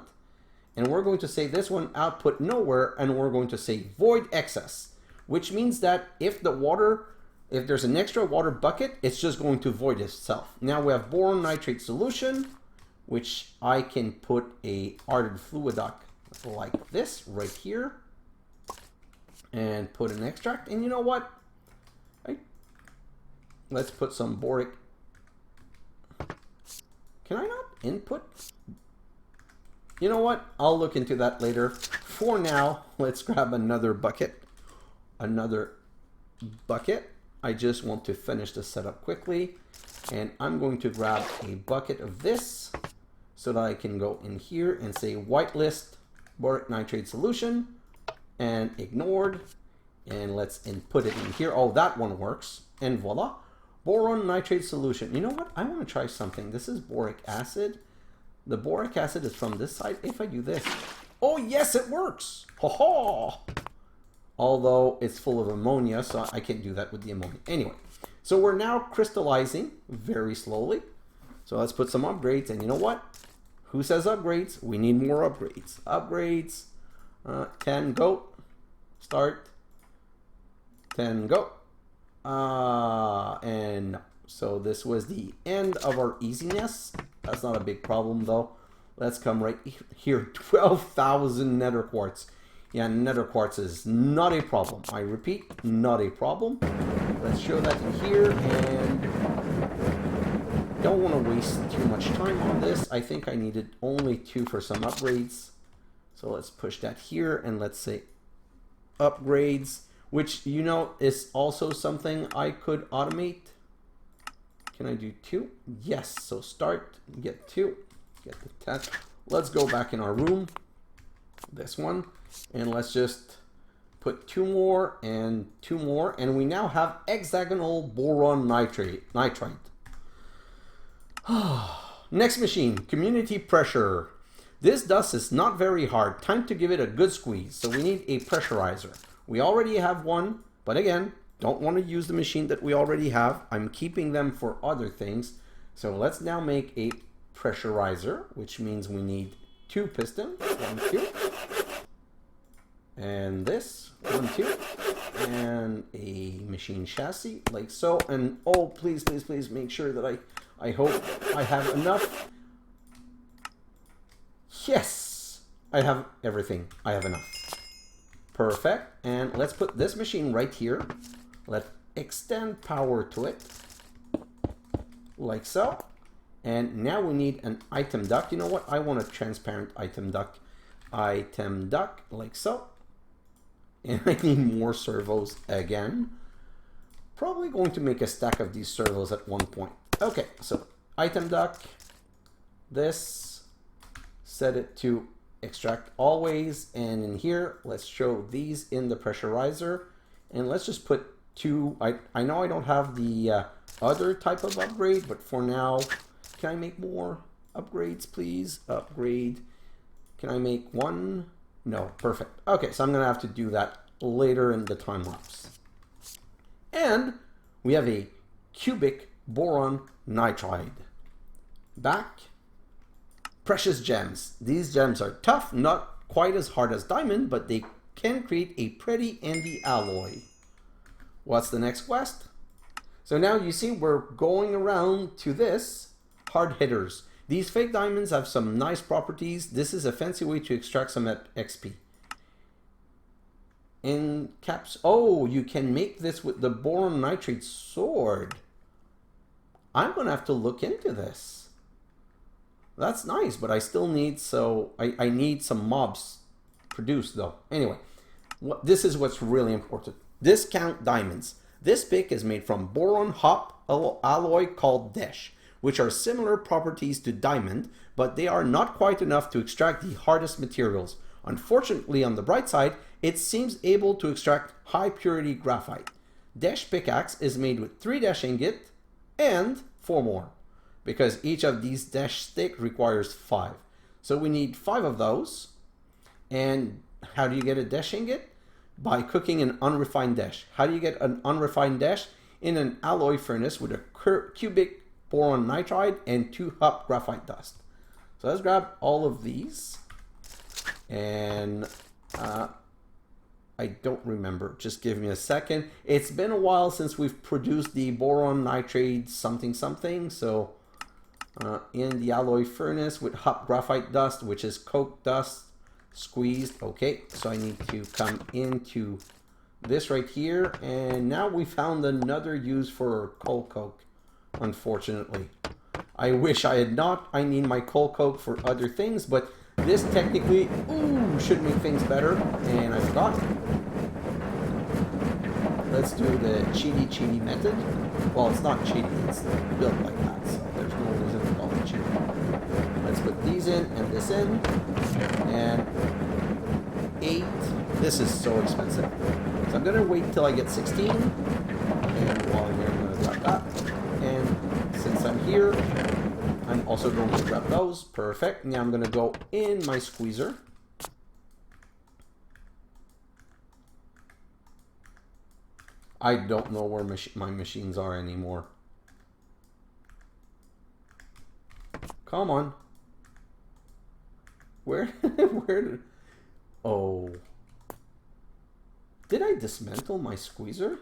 and we're going to say this one output nowhere, and we're going to say void excess, which means that if there's an extra water bucket, it's just going to void itself. Now we have boron nitrate solution, which I can put a hardened fluid duct like this right here and put an extract. And you know what? Let's put some boric. Can I not input? You know what? I'll look into that later. For now, let's grab another bucket. Another bucket. I just want to finish the setup quickly. And I'm going to grab a bucket of this so that I can go in here and say whitelist boric nitrate solution and ignored. And let's input it in here. Oh, that one works. And voila. Boron nitrate solution. You know what? I want to try something. This is boric acid. The boric acid is from this side. If I do this. Oh, yes, it works. Ho ho. Although it's full of ammonia, so I can't do that with the ammonia. Anyway, so we're now crystallizing very slowly. So let's put some upgrades. And you know what? Who says upgrades? We need more upgrades. Upgrades. 10, go. Start. 10, go. And no. So this was the end of our easiness. That's not a big problem though. Let's come right here. 12,000 nether quartz. Yeah, nether quartz is not a problem. I repeat, not a problem. Let's show that in here, and don't want to waste too much time on this. I think I needed only 2 for some upgrades. So let's push that here, and let's say upgrades, which, you know, is also something I could automate. Can I do 2? Yes. So start, get 2, get the 10. Let's go back in our room. This one. And let's just put 2 more and 2 more. And we now have hexagonal boron nitrate. Next machine, community pressure. This dust is not very hard. Time to give it a good squeeze. So we need a pressurizer. We already have one, but again, don't want to use the machine that we already have. I'm keeping them for other things. So let's now make a pressurizer, which means we need 2 pistons. 1, 2. And this, 1, 2. And a machine chassis, like so. And oh, please, please, please make sure that I hope I have enough. Yes, I have everything. I have enough. Perfect. And let's put this machine right here. Let's extend power to it, like so. And now we need an item duct. You know what? I want a transparent item duct. Item duct, like so. And I need more servos again. Probably going to make a stack of these servos at one point. Okay, so item duct. This. Set it to extract always. And in here, let's show these in the pressurizer. And let's just put 2. I know I don't have the other type of upgrade, but for now, can I make more upgrades, please? Upgrade. Can I make 1? No, perfect. Okay, so I'm going to have to do that later in the time lapse. And we have a cubic boron nitride. Back. Precious gems. These gems are tough, not quite as hard as diamond, but they can create a pretty handy alloy. What's the next quest? So now you see we're going around to this hard hitters. These fake diamonds have some nice properties. This is a fancy way to extract some XP. In caps. Oh, you can make this with the boron nitrate sword. I'm going to have to look into this. That's nice, but I still need, I need some mobs produced though. Anyway, this is what's really important. Discount diamonds. This pick is made from boron hop alloy called Desh, which are similar properties to diamond, but they are not quite enough to extract the hardest materials. Unfortunately, on the bright side, it seems able to extract high purity graphite. Desh Pickaxe is made with 3 Desh ingot and 4 more, because each of these Desh stick requires 5. So we need 5 of those. And how do you get a Desh ingot? By cooking an unrefined Desh. How do you get an unrefined Desh? In an alloy furnace with a cubic boron nitride and 2 hop graphite dust. So let's grab all of these. And I don't remember. Just give me a second. It's been a while since we've produced the boron nitride something something. So in the alloy furnace with hop graphite dust, which is coke dust squeezed. Okay, so I need to come into this right here, and now we found another use for coal coke. Unfortunately, I wish I had not. I need my coal coke for other things, but this technically should make things better, and I forgot. let's do the cheaty method. Well, it's not cheaty, it's built like that, so there's no reason to call it cheaty. Let's put these in and this in, and 8. This is so expensive. So I'm gonna wait till I get 16, and while I'm here, I'm gonna grab that. And since I'm here, I'm also going to grab those. Perfect. Now I'm gonna go in my squeezer. I don't know where my machines are anymore. Come on. Where? Where did... Oh. Did I dismantle my squeezer?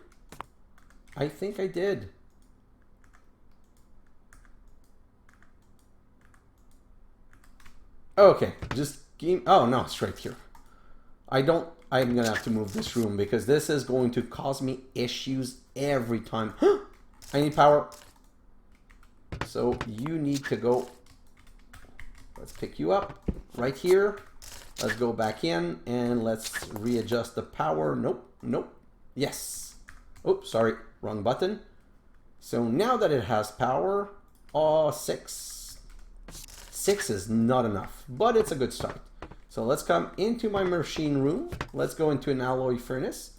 I think I did. Okay, just give... Oh, no, it's right here. I'm gonna have to move this room because this is going to cause me issues every time. I need power. So you need to go. Let's pick you up right here. Let's go back in and let's readjust the power. Nope, nope. Yes. Oops, sorry, wrong button. So now that it has power, 6 is not enough, but it's a good start. So let's come into my machine room. Let's go into an alloy furnace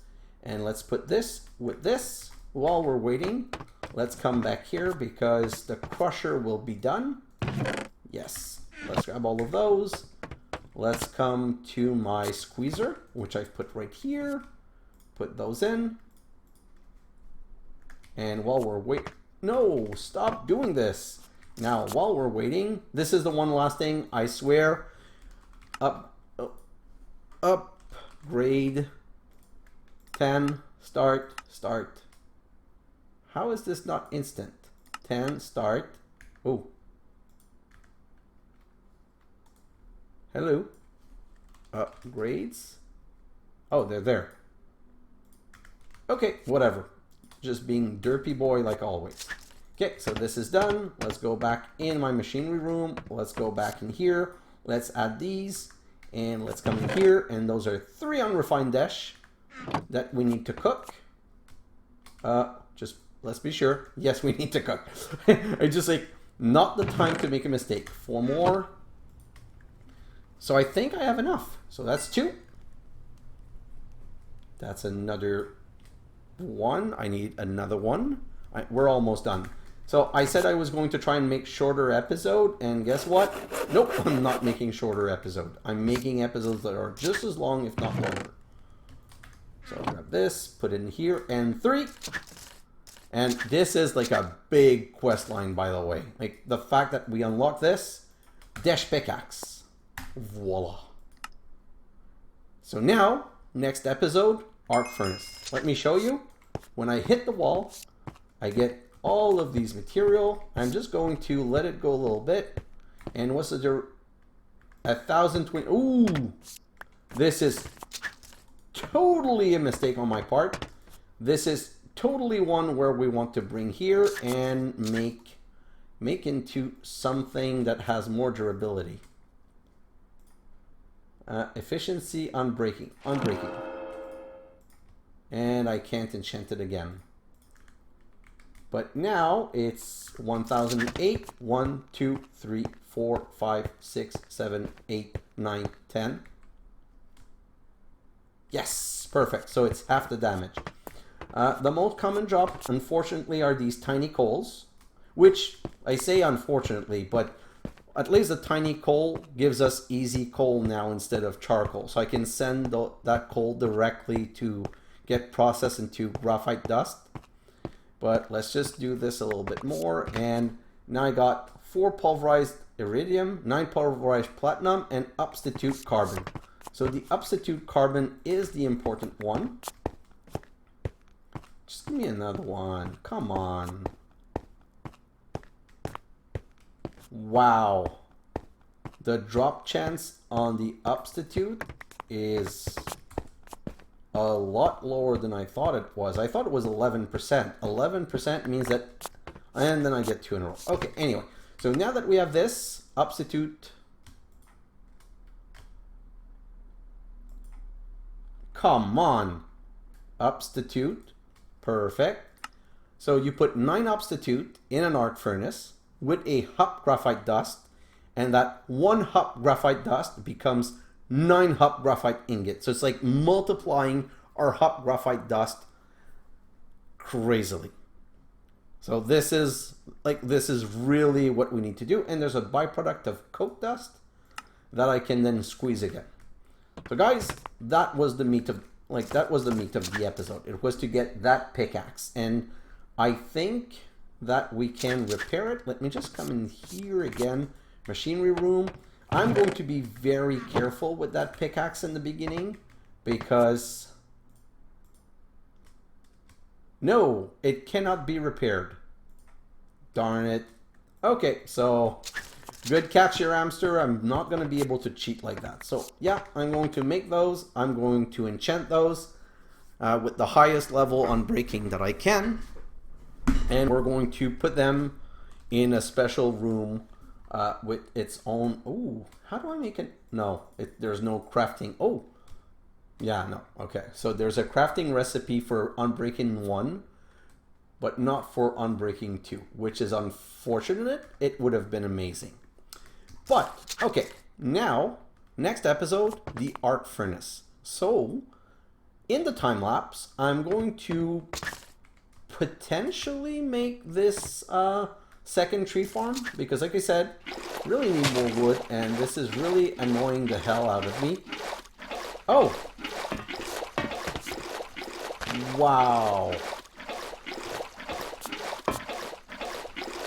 and let's put this with this. While we're waiting, let's come back here because the crusher will be done. Yes, let's grab all of those. Let's come to my squeezer, which I've put right here. Put those in. And while we're waiting, no, stop doing this. Now, while we're waiting, this is the one last thing, I swear. Upgrade 10 start. How is this not instant? 10 start. Oh, hello. Upgrades. Oh, they're there. Okay, whatever. Just being derpy boy like always. Okay, so this is done. Let's go back in my machinery room. Let's go back in here. Let's add these and let's come in here. And those are 3 unrefined Desh that we need to cook. Just let's be sure. Yes, we need to cook. I just like, not the time to make a mistake. 4 more. So I think I have enough. So that's 2. That's another 1. I need another 1. We're almost done. So I said I was going to try and make shorter episode, and guess what? Nope, I'm not making shorter episode. I'm making episodes that are just as long, if not longer. So I'll grab this, put it in here, and 3. And this is like a big quest line, by the way. Like the fact that we unlock this, Desh Pickaxe. Voila. So now, next episode, arc furnace. Let me show you. When I hit the wall, I get all of these material. I'm just going to let it go a little bit. And what's the 1020? Ooh, this is totally a mistake on my part. This is totally one where we want to bring here and make into something that has more durability. Efficiency, unbreaking. And I can't enchant it again. But now it's 1008. 1, 2, 3, 4, 5, 6, 7, 8, 9, 10. Yes, perfect. So it's half the damage. The most common drop, unfortunately, are these tiny coals, which I say unfortunately, but at least the tiny coal gives us easy coal now instead of charcoal. So I can send that coal directly to get processed into graphite dust. But let's just do this a little bit more. And now I got 4 pulverized iridium, 9 pulverized platinum, and substitute carbon. So the substitute carbon is the important one. Just give me another one. Come on. Wow. The drop chance on the substitute is a lot lower than I thought it was. I thought it was 11%. 11% means that, and then I get 2 in a row. Okay, anyway. So now that we have this, substitute. Come on. Substitute Perfect. So you put 9 substitute in an arc furnace with a hub graphite dust, and that 1 hub graphite dust becomes 9 hub graphite ingots. So it's like multiplying our hub graphite dust crazily. So this is really what we need to do. And there's a byproduct of coke dust that I can then squeeze again. So guys, that was the meat of the episode. It was to get that pickaxe, and I think that we can repair it. Let me just come in here again, machinery room. I'm going to be very careful with that pickaxe in the beginning because no, it cannot be repaired. Darn it. Okay, so good catch here, hamster. I'm not going to be able to cheat like that. So yeah, I'm going to make those. I'm going to enchant those with the highest level on breaking that I can. And we're going to put them in a special room with its own... Ooh, how do I make it? No, there's no crafting. Oh, yeah, no. Okay, so there's a crafting recipe for Unbreaking 1, but not for Unbreaking 2, which is unfortunate. It would have been amazing. But, okay, now, next episode, the arc furnace. So, in the time lapse, I'm going to potentially make this second tree farm, because like I said, really need more wood, and this is really annoying the hell out of me. Oh! Wow!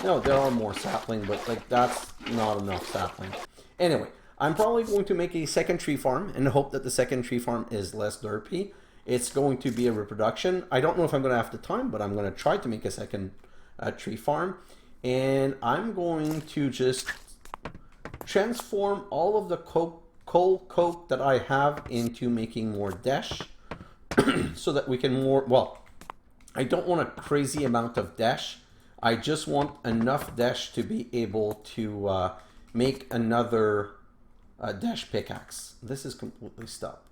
No, there are more sapling, but like that's not enough sapling. Anyway, I'm probably going to make a second tree farm and hope that the second tree farm is less derpy. It's going to be a reproduction. I don't know if I'm going to have the time, but I'm going to try to make a second tree farm. And I'm going to just transform all of the coal coke that I have into making more Desh so that we can well, I don't want a crazy amount of Desh. I just want enough Desh to be able to make another Desh Pickaxe. This is completely stuck.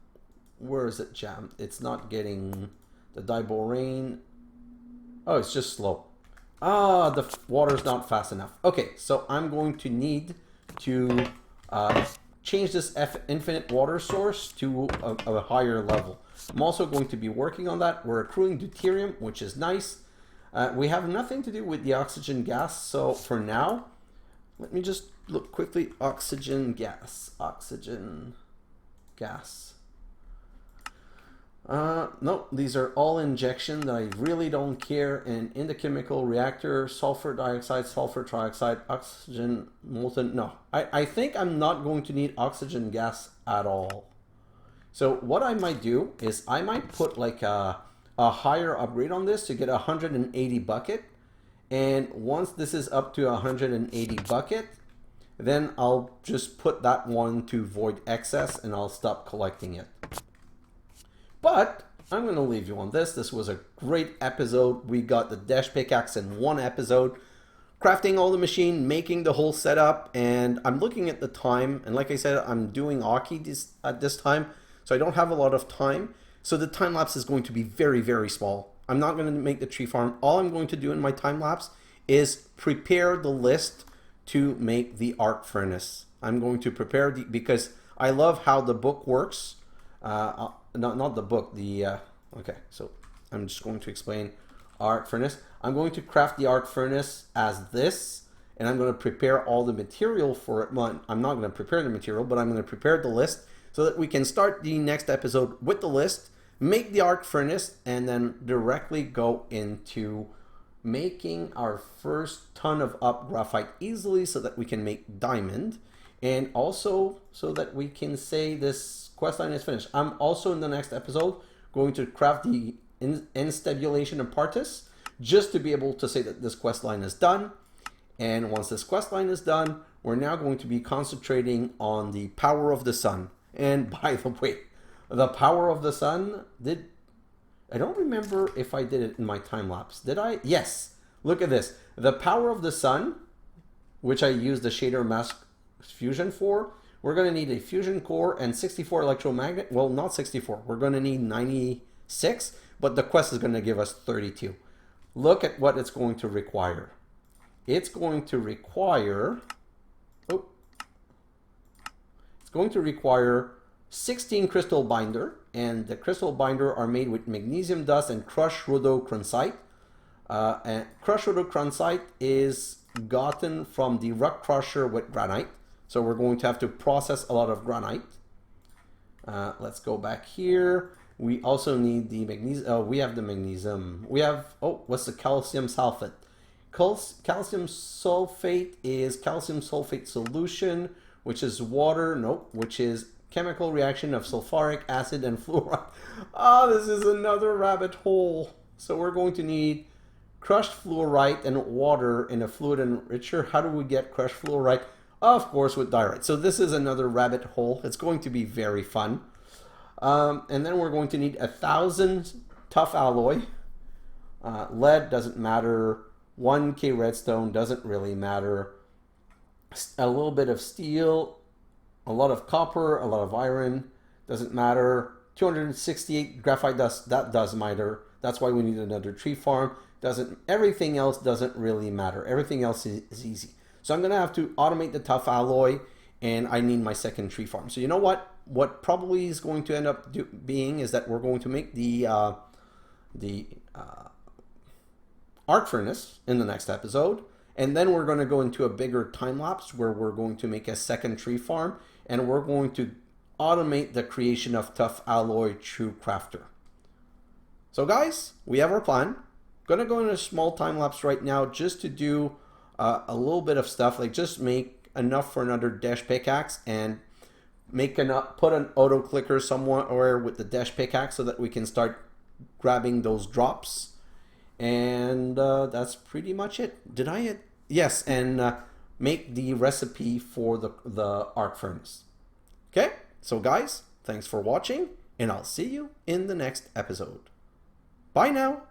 Where is it jammed? It's not getting the diborane. Oh, it's just slow. Ah, the water's not fast enough. Okay, so I'm going to need to change this infinite water source to a higher level. I'm also going to be working on that. We're accruing deuterium, which is nice. We have nothing to do with the oxygen gas, so for now, let me just look quickly. Oxygen gas. No, these are all injection that I really don't care. And in the chemical reactor, sulfur dioxide, sulfur trioxide, oxygen, molten. No, I think I'm not going to need oxygen gas at all. So what I might do is I might put like a higher upgrade on this to get 180 bucket. And once this is up to 180 bucket, then I'll just put that one to void excess and I'll stop collecting it. But I'm going to leave you on this. This was a great episode. We got the Desh Pickaxe in one episode, crafting all the machine, making the whole setup, and I'm looking at the time, and like I said, I'm doing hockey at this time, so I don't have a lot of time. So the time lapse is going to be very, very small. I'm not going to make the tree farm. All I'm going to do in my time lapse is prepare the list to make the arc furnace. I'm going to prepare because I love how the book works. Not the book, okay, so I'm just going to explain arc furnace. I'm going to craft the arc furnace as this, and I'm going to prepare all the material for it. Well, I'm not going to prepare the material, but I'm going to prepare the list so that we can start the next episode with the list, make the arc furnace, and then directly go into making our first ton of up graphite easily so that we can make diamond, and also so that we can say this questline is finished. I'm also in the next episode going to craft the instabulation apparatus just to be able to say that this questline is done. And once this questline is done, we're now going to be concentrating on the power of the sun. And by the way, the power of the sun, I don't remember if I did it in my time lapse. Did I? Yes. Look at this. The power of the sun, which I used the shader mask fusion for, we're going to need a fusion core and 64 electromagnet. Well, not 64. We're going to need 96. but the quest is going to give us 32. Look at what it's going to require. It's going to require, it's going to require 16 crystal binder, and the crystal binder are made with magnesium dust and crushed rhodochrosite. And crushed rhodochrosite is gotten from the rock crusher with granite, so we're going to have to process a lot of granite. Let's go back here. We also need the magnesium. We have the magnesium. We have, what's the calcium sulfate? Calcium sulfate is calcium sulfate solution, which is water, which is chemical reaction of sulfuric acid and fluoride. This is another rabbit hole. So we're going to need crushed fluorite and water in a fluid enricher. How do we get crushed fluorite? Of course, with diorite. So this is another rabbit hole. It's going to be very fun. And then we're going to need 1,000 tough alloy. Lead doesn't matter. 1K redstone doesn't really matter. A little bit of steel, a lot of copper, a lot of iron, doesn't matter. 268 graphite dust, that does matter. That's why we need another tree farm. Everything else doesn't really matter. Everything else is easy. So I'm going to have to automate the tough alloy, and I need my second tree farm. So you know what? What probably is going to end up being is that we're going to make the arc furnace in the next episode, and then we're going to go into a bigger time lapse where we're going to make a second tree farm, and we're going to automate the creation of tough alloy through crafter. So guys, we have our plan. Going to go in a small time lapse right now just to do a little bit of stuff, like just make enough for another Desh Pickaxe and put an auto clicker somewhere with the Desh Pickaxe so that we can start grabbing those drops. And that's pretty much it. Did I? Yes, and make the recipe for the arc furnace. Okay, so guys, thanks for watching, and I'll see you in the next episode. Bye now.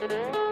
Thank you.